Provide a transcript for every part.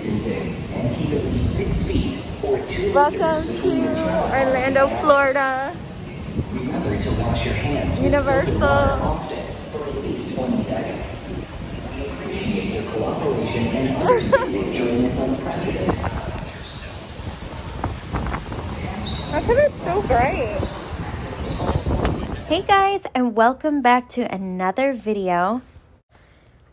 distancing and keep at least 6 feet or 2 Welcome meters between to your travel Orlando, partner. Florida. Remember to wash your hands with soap and water often for at least 20 seconds. We appreciate your cooperation and understanding during this unprecedented time. How come it's so bright? Hey guys, and welcome back to another video.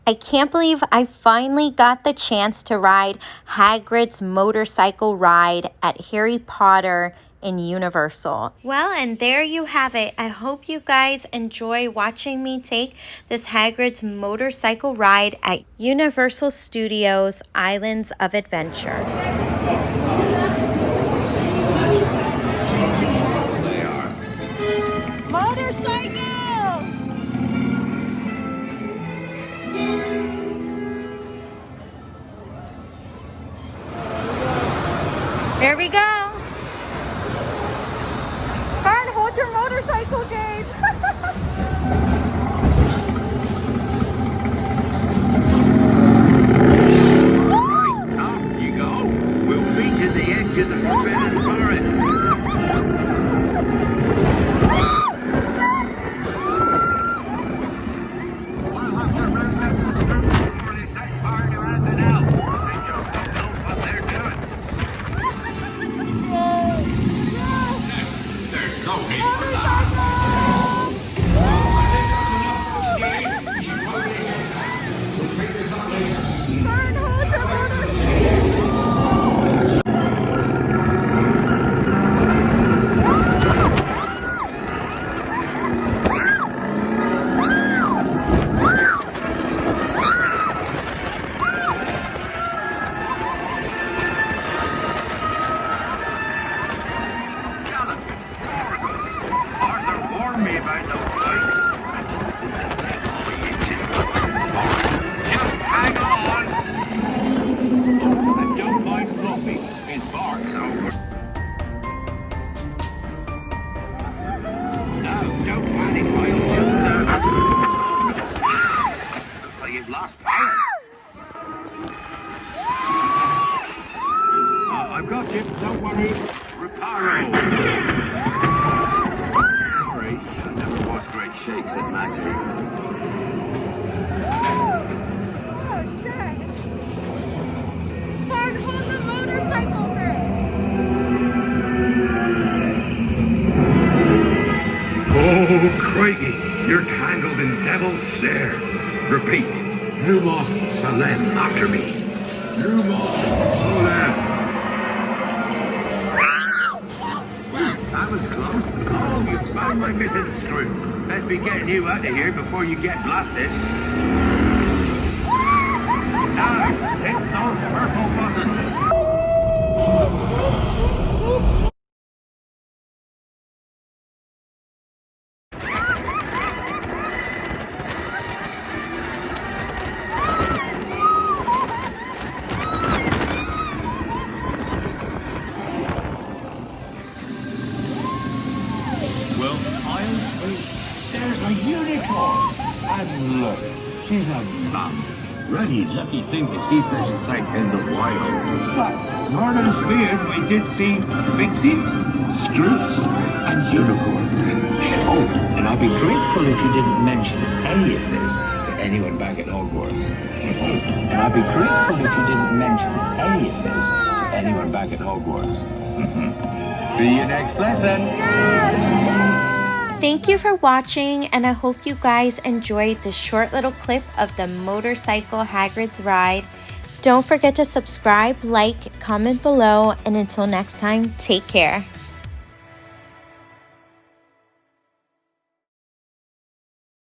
I can't believe I finally got the chance to ride Hagrid's motorcycle ride at Harry Potter in Universal. Well, and there you have it. I hope you guys enjoy watching me take this Hagrid's motorcycle ride at Universal Studios Islands of Adventure. Motorcycle! There we go. Fern, hold your motorcycle gauge. Right, off you go. We'll meet at the edge of the forbidden forest. We'll have to round up the script before they set fire to anything else. They just don't know what they're doing. There's no need for that. Fern, hold the motorcycle. Arthur warned me about those bikes. I don't think they take all the engine from the forest. Just hang on. Oh, and don't mind Fluffy. His bark's over. No, don't panic, I'll just, looks like you've lost power. I've got you, don't worry. Reparo. Sorry, I never was great shakes at Matty. Oh, shit. Fern, hold the motorcycle brake. Oh, crikey, you're tangled in devil's snare. Repeat, Lumos Solem after me. Lumos Solem. That was close. Oh, you found my missing screws. Best be getting you out of here before you get blasted. Now, hit those purple buttons. Well, there's a unicorn. And look, she's a mum. Really lucky thing to see such a sight in the wild. But, Lord beard, we did see pixies, scroots, and unicorns. Oh, and I'd be grateful if you didn't mention any of this to anyone back at Hogwarts. Oh, and I'd be grateful if you didn't mention any of this to anyone back at Hogwarts. See you next lesson. Thank you for watching, and I hope you guys enjoyed this short little clip of the motorcycle Hagrid's ride. Don't forget to subscribe, like, comment below, and until next time, take care.